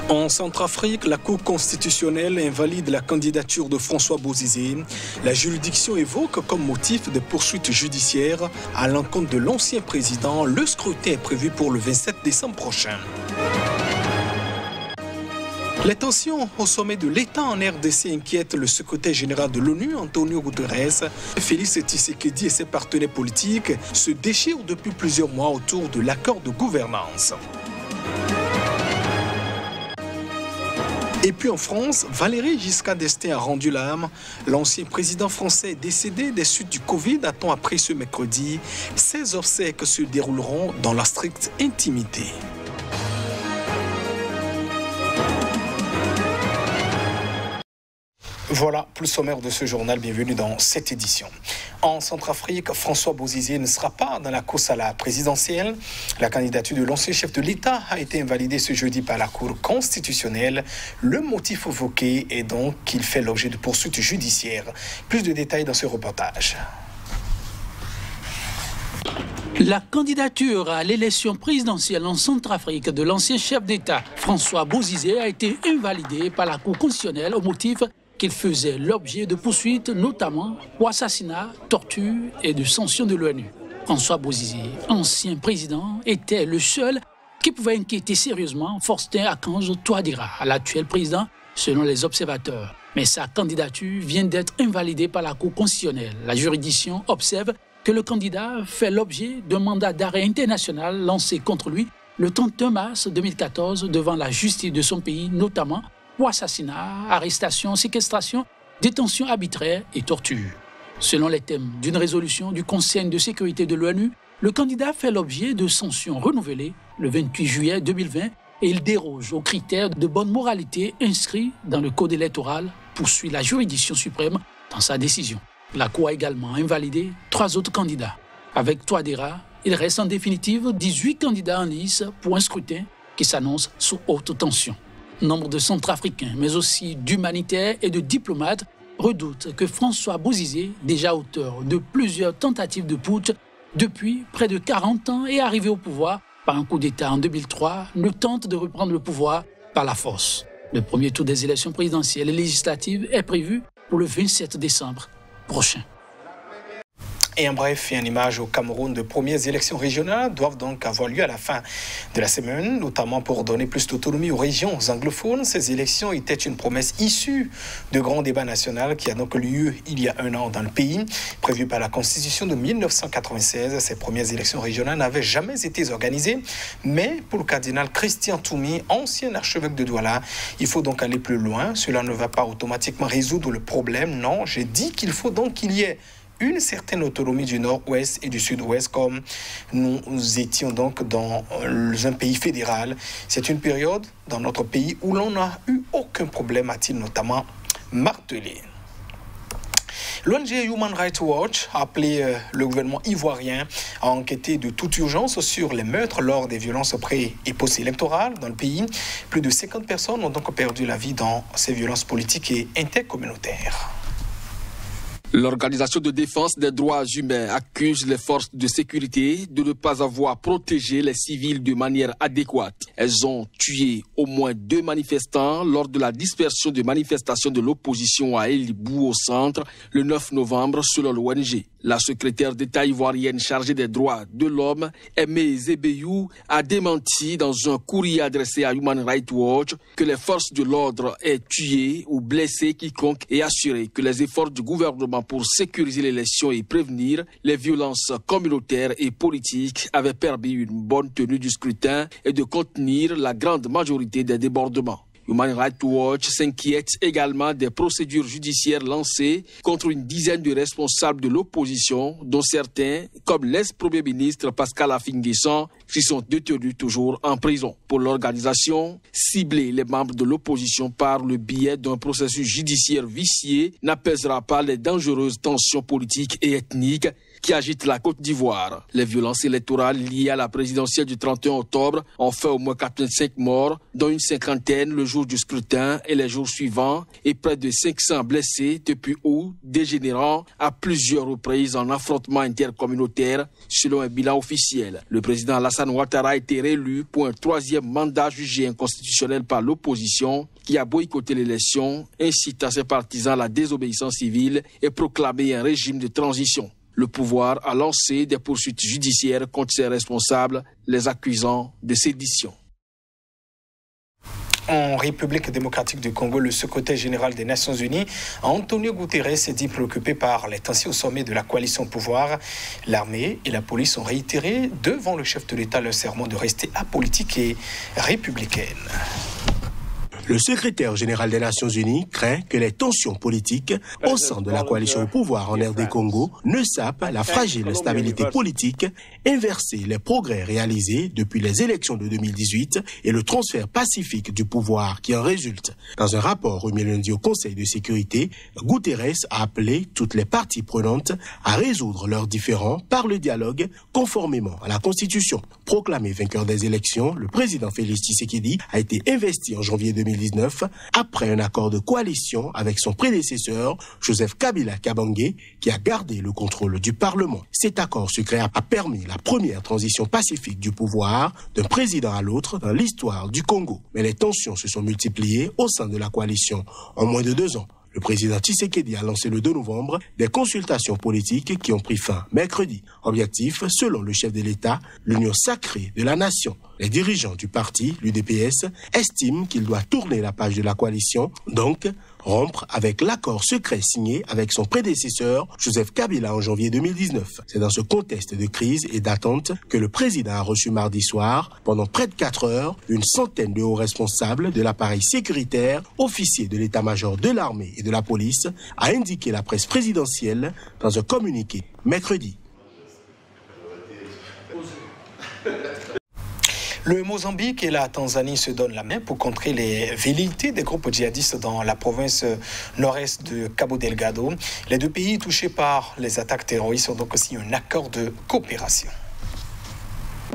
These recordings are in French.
En Centrafrique, la Cour constitutionnelle invalide la candidature de François Bozizé. La juridiction évoque comme motif de poursuites judiciaires à l'encontre de l'ancien président. Le scrutin est prévu pour le 27 décembre prochain. Les tensions au sommet de l'État en RDC inquiètent le secrétaire général de l'ONU, Antonio Guterres. Félix Tshisekedi et ses partenaires politiques se déchirent depuis plusieurs mois autour de l'accord de gouvernance. Et puis en France, Valéry Giscard d'Estaing a rendu l'âme. L'ancien président français est décédé des suites du Covid, a-t-on appris ce mercredi. Ses obsèques se dérouleront dans la stricte intimité. Voilà pour le sommaire de ce journal. Bienvenue dans cette édition. En Centrafrique, François Bozizé ne sera pas dans la course à la présidentielle. La candidature de l'ancien chef de l'État a été invalidée ce jeudi par la Cour constitutionnelle. Le motif évoqué est donc qu'il fait l'objet de poursuites judiciaires. Plus de détails dans ce reportage. La candidature à l'élection présidentielle en Centrafrique de l'ancien chef d'État, François Bozizé, a été invalidée par la Cour constitutionnelle au motif qu'il faisait l'objet de poursuites, notamment pour assassinat, torture et de sanctions de l'ONU. François Bozizé, ancien président, était le seul qui pouvait inquiéter sérieusement Faustin Archange Touadéra, l'actuel président, selon les observateurs. Mais sa candidature vient d'être invalidée par la Cour constitutionnelle. La juridiction observe que le candidat fait l'objet d'un mandat d'arrêt international lancé contre lui le 31 mars 2014 devant la justice de son pays, notamment pour assassinat, arrestation, séquestration, détention arbitraire et torture. Selon les thèmes d'une résolution du Conseil de sécurité de l'ONU, le candidat fait l'objet de sanctions renouvelées le 28 juillet 2020 et il déroge aux critères de bonne moralité inscrits dans le code électoral, poursuit la juridiction suprême dans sa décision. La Cour a également invalidé 3 autres candidats. Avec Touadéra, il reste en définitive 18 candidats en lice pour un scrutin qui s'annonce sous haute tension. Nombre de Centrafricains, mais aussi d'humanitaires et de diplomates, redoutent que François Bozizé, déjà auteur de plusieurs tentatives de putsch depuis près de 40 ans et arrivé au pouvoir par un coup d'État en 2003, ne tente de reprendre le pouvoir par la force. Le premier tour des élections présidentielles et législatives est prévu pour le 27 décembre prochain. Et en bref, et en image au Cameroun, de premières élections régionales doivent donc avoir lieu à la fin de la semaine, notamment pour donner plus d'autonomie aux régions anglophones. Ces élections étaient une promesse issue de grands débats nationaux qui a donc lieu il y a un an dans le pays. Prévu par la Constitution de 1996, ces premières élections régionales n'avaient jamais été organisées. Mais pour le cardinal Christian Toumi, ancien archevêque de Douala, il faut donc aller plus loin. Cela ne va pas automatiquement résoudre le problème. Non, j'ai dit qu'il faut donc qu'il y ait une certaine autonomie du nord-ouest et du sud-ouest, comme nous étions donc dans un pays fédéral. C'est une période dans notre pays où l'on n'a eu aucun problème, a-t-il notamment martelé. L'ONG Human Rights Watch a appelé le gouvernement ivoirien à enquêter de toute urgence sur les meurtres lors des violences pré- et post-électorales dans le pays. Plus de 50 personnes ont donc perdu la vie dans ces violences politiques et intercommunautaires. L'Organisation de défense des droits humains accuse les forces de sécurité de ne pas avoir protégé les civils de manière adéquate. Elles ont tué au moins 2 manifestants lors de la dispersion de manifestations de l'opposition à Elibou au centre le 9 novembre selon l'ONG. La secrétaire d'État ivoirienne chargée des droits de l'homme, Aimé Zébéyou, a démenti dans un courrier adressé à Human Rights Watch que les forces de l'ordre aient tué ou blessé quiconque et assuré que les efforts du gouvernement pour sécuriser l'élection et prévenir les violences communautaires et politiques avaient permis une bonne tenue du scrutin et de contenir la grande majorité des débordements. Human Rights Watch s'inquiète également des procédures judiciaires lancées contre une dizaine de responsables de l'opposition, dont certains, comme l'ex-premier ministre Pascal Affi-N'Guessan, qui sont détenus toujours en prison. Pour l'organisation, cibler les membres de l'opposition par le biais d'un processus judiciaire vicié n'apaisera pas les dangereuses tensions politiques et ethniques qui agite la Côte d'Ivoire. Les violences électorales liées à la présidentielle du 31 octobre ont fait au moins 85 morts, dont une cinquantaine le jour du scrutin et les jours suivants, et près de 500 blessés depuis août, dégénérant à plusieurs reprises en affrontements intercommunautaires, selon un bilan officiel. Le président Alassane Ouattara a été réélu pour un troisième mandat jugé inconstitutionnel par l'opposition, qui a boycotté l'élection, incite à ses partisans à la désobéissance civile et proclamé un régime de transition. Le pouvoir a lancé des poursuites judiciaires contre ses responsables, les accusant de sédition. En République démocratique du Congo, le secrétaire général des Nations Unies, Antonio Guterres, s'est dit préoccupé par les tensions au sommet de la coalition au pouvoir. L'armée et la police ont réitéré devant le chef de l'État leur serment de rester apolitique et républicaine. Le secrétaire général des Nations Unies craint que les tensions politiques au sein de la coalition au pouvoir en RD Congo ne sapent la fragile stabilité politique, inverser les progrès réalisés depuis les élections de 2018 et le transfert pacifique du pouvoir qui en résulte. Dans un rapport remis lundi au Conseil de sécurité, Guterres a appelé toutes les parties prenantes à résoudre leurs différends par le dialogue conformément à la Constitution. Proclamé vainqueur des élections, le président Félix Tshisekedi a été investi en janvier 2019 après un accord de coalition avec son prédécesseur Joseph Kabila Kabange qui a gardé le contrôle du Parlement. Cet accord secret a permis la première transition pacifique du pouvoir d'un président à l'autre dans l'histoire du Congo. Mais les tensions se sont multipliées au sein de la coalition en moins de 2 ans. Le président Tshisekedi a lancé le 2 novembre des consultations politiques qui ont pris fin mercredi. Objectif, selon le chef de l'État, l'union sacrée de la nation. Les dirigeants du parti, l'UDPS, estiment qu'il doit tourner la page de la coalition, donc rompre avec l'accord secret signé avec son prédécesseur, Joseph Kabila, en janvier 2019. C'est dans ce contexte de crise et d'attente que le président a reçu mardi soir, pendant près de 4 heures, une centaine de hauts responsables de l'appareil sécuritaire, officiers de l'état-major de l'armée et de la police, a indiqué la presse présidentielle dans un communiqué mercredi. Le Mozambique et la Tanzanie se donnent la main pour contrer les velléités des groupes djihadistes dans la province nord-est de Cabo Delgado. Les deux pays touchés par les attaques terroristes ont donc aussi un accord de coopération.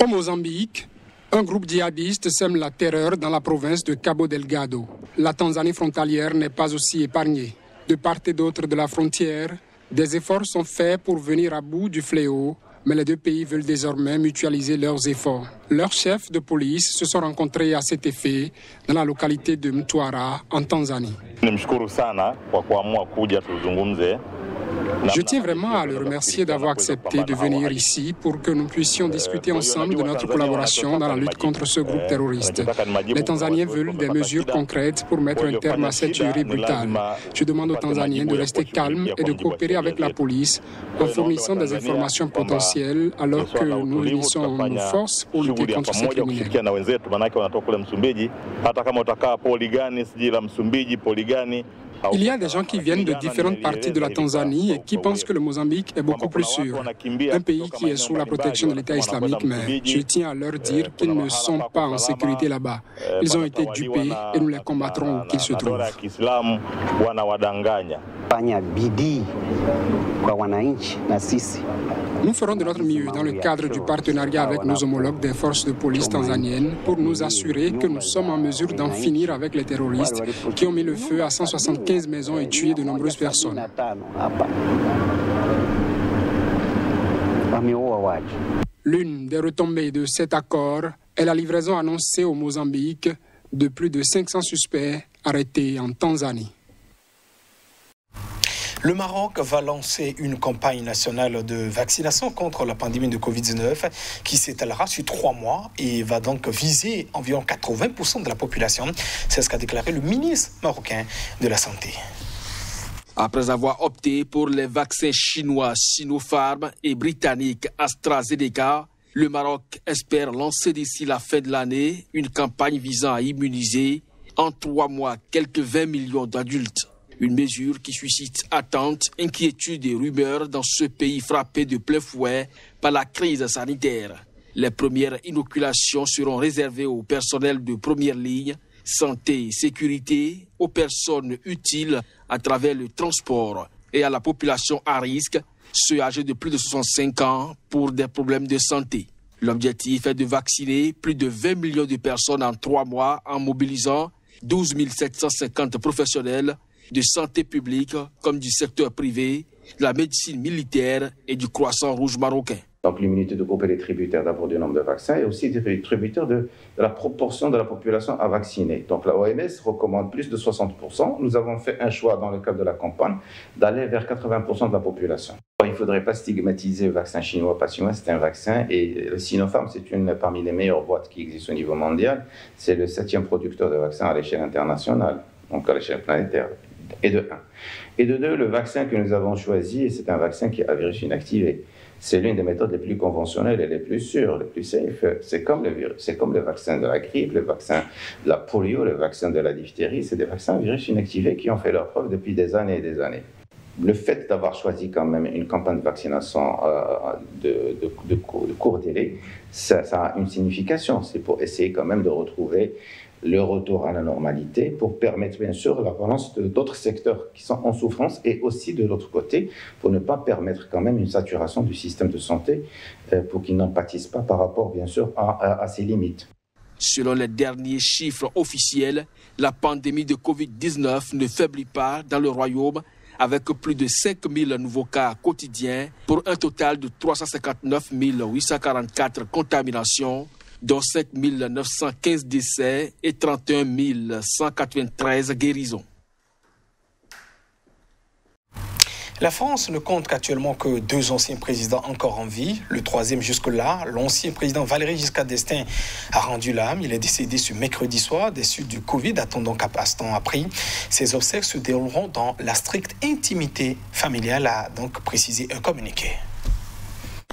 Au Mozambique, un groupe djihadiste sème la terreur dans la province de Cabo Delgado. La Tanzanie frontalière n'est pas aussi épargnée. De part et d'autre de la frontière, des efforts sont faits pour venir à bout du fléau. Mais les deux pays veulent désormais mutualiser leurs efforts. Leurs chefs de police se sont rencontrés à cet effet dans la localité de Mtwara, en Tanzanie. Je tiens vraiment à le remercier d'avoir accepté de venir ici pour que nous puissions discuter ensemble de notre collaboration dans la lutte contre ce groupe terroriste. Les Tanzaniens veulent des mesures concrètes pour mettre un terme à cette tuerie brutale. Je demande aux Tanzaniens de rester calmes et de coopérer avec la police en fournissant des informations potentielles alors que nous unissons nos forces pour lutter contre ces criminels. Il y a des gens qui viennent de différentes parties de la Tanzanie et qui pensent que le Mozambique est beaucoup plus sûr. Un pays qui est sous la protection de l'État islamique, mais je tiens à leur dire qu'ils ne sont pas en sécurité là-bas. Ils ont été dupés et nous les combattrons où qu'ils se trouvent. Nous ferons de notre mieux dans le cadre du partenariat avec nos homologues des forces de police tanzaniennes pour nous assurer que nous sommes en mesure d'en finir avec les terroristes qui ont mis le feu à 175 maisons et tué de nombreuses personnes. L'une des retombées de cet accord est la livraison annoncée au Mozambique de plus de 500 suspects arrêtés en Tanzanie. Le Maroc va lancer une campagne nationale de vaccination contre la pandémie de Covid-19 qui s'étalera sur 3 mois et va donc viser environ 80% de la population. C'est ce qu'a déclaré le ministre marocain de la Santé. Après avoir opté pour les vaccins chinois Sinopharm et britanniques AstraZeneca, le Maroc espère lancer d'ici la fin de l'année une campagne visant à immuniser en 3 mois quelques 20 millions d'adultes. Une mesure qui suscite attentes, inquiétudes et rumeurs dans ce pays frappé de plein fouet par la crise sanitaire. Les premières inoculations seront réservées au personnel de première ligne, santé et sécurité, aux personnes utiles à travers le transport et à la population à risque ceux âgés de plus de 65 ans pour des problèmes de santé. L'objectif est de vacciner plus de 20 millions de personnes en 3 mois en mobilisant 12 750 professionnels de santé publique comme du secteur privé, de la médecine militaire et du Croissant Rouge marocain. Donc l'immunité de groupe est tributaire d'abord du nombre de vaccins et aussi tributaire de la proportion de la population à vacciner. Donc la OMS recommande plus de 60%. Nous avons fait un choix dans le cadre de la campagne d'aller vers 80% de la population. Il ne faudrait pas stigmatiser le vaccin chinois, pas chinois, c'est un vaccin. Et le Sinopharm, c'est une parmi les meilleures boîtes qui existent au niveau mondial. C'est le 7e producteur de vaccins à l'échelle internationale, donc à l'échelle planétaire. Et de 1. Et de 2, le vaccin que nous avons choisi, c'est un vaccin qui a virus inactivé. C'est l'une des méthodes les plus conventionnelles et les plus sûres, les plus safe. C'est comme le vaccin de la grippe, le vaccin de la polio, le vaccin de la diphtérie. C'est des vaccins à virus inactivés qui ont fait leur preuve depuis des années et des années. Le fait d'avoir choisi quand même une campagne de vaccination de court délai, ça a une signification. C'est pour essayer quand même de retrouver le retour à la normalité pour permettre bien sûr la relance d'autres secteurs qui sont en souffrance et aussi de l'autre côté pour ne pas permettre quand même une saturation du système de santé pour qu'il n'en pâtisse pas par rapport bien sûr à ses limites. Selon les derniers chiffres officiels, la pandémie de Covid-19 ne faiblit pas dans le royaume avec plus de 5 000 nouveaux cas quotidiens pour un total de 359 844 contaminations, dont 5 915 décès et 31 193 guérisons. La France ne compte qu'actuellement que 2 anciens présidents encore en vie. Le 3e jusque-là, l'ancien président Valéry Giscard d'Estaing a rendu l'âme. Il est décédé ce mercredi soir des suites du Covid, a-t-on donc à passe-temps appris. Ses obsèques se dérouleront dans la stricte intimité familiale, a donc précisé un communiqué.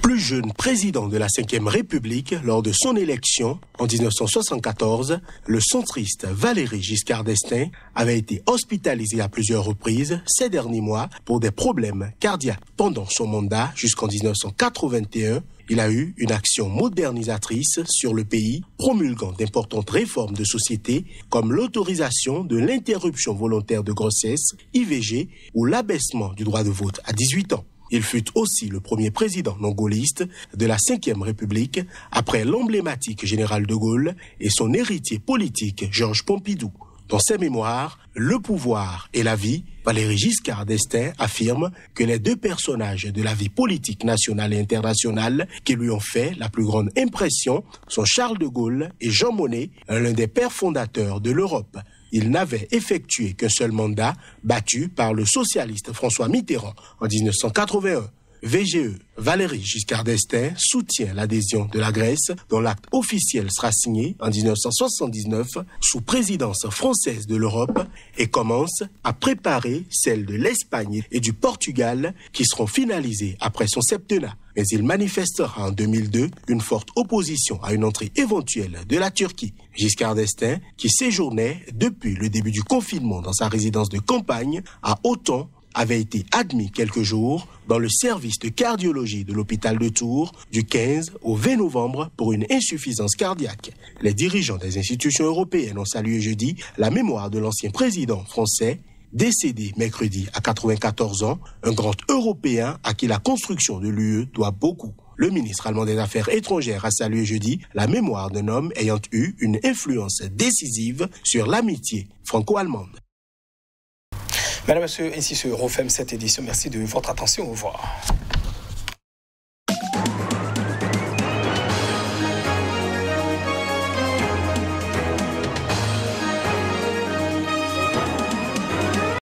Plus jeune président de la Ve République, lors de son élection en 1974, le centriste Valéry Giscard d'Estaing avait été hospitalisé à plusieurs reprises ces derniers mois pour des problèmes cardiaques. Pendant son mandat jusqu'en 1981, il a eu une action modernisatrice sur le pays, promulguant d'importantes réformes de société comme l'autorisation de l'interruption volontaire de grossesse, IVG, ou l'abaissement du droit de vote à 18 ans. Il fut aussi le premier président non-gaulliste de la Ve République après l'emblématique général de Gaulle et son héritier politique Georges Pompidou. Dans ses mémoires, Le pouvoir et la vie, Valéry Giscard d'Estaing affirme que les 2 personnages de la vie politique nationale et internationale qui lui ont fait la plus grande impression sont Charles de Gaulle et Jean Monnet, l'un des pères fondateurs de l'Europe. Il n'avait effectué qu'un seul mandat, battu par le socialiste François Mitterrand en 1981. VGE, Valéry Giscard d'Estaing soutient l'adhésion de la Grèce, dont l'acte officiel sera signé en 1979 sous présidence française de l'Europe et commence à préparer celle de l'Espagne et du Portugal qui seront finalisées après son septennat. Mais il manifestera en 2002 une forte opposition à une entrée éventuelle de la Turquie. Giscard d'Estaing, qui séjournait depuis le début du confinement dans sa résidence de campagne à Auton, avait été admis quelques jours dans le service de cardiologie de l'hôpital de Tours du 15 au 20 novembre pour une insuffisance cardiaque. Les dirigeants des institutions européennes ont salué jeudi la mémoire de l'ancien président français, décédé mercredi à 94 ans, un grand Européen à qui la construction de l'UE doit beaucoup. Le ministre allemand des Affaires étrangères a salué jeudi la mémoire d'un homme ayant eu une influence décisive sur l'amitié franco-allemande. Madame, Monsieur, ainsi se referme cette édition. Merci de votre attention. Au revoir.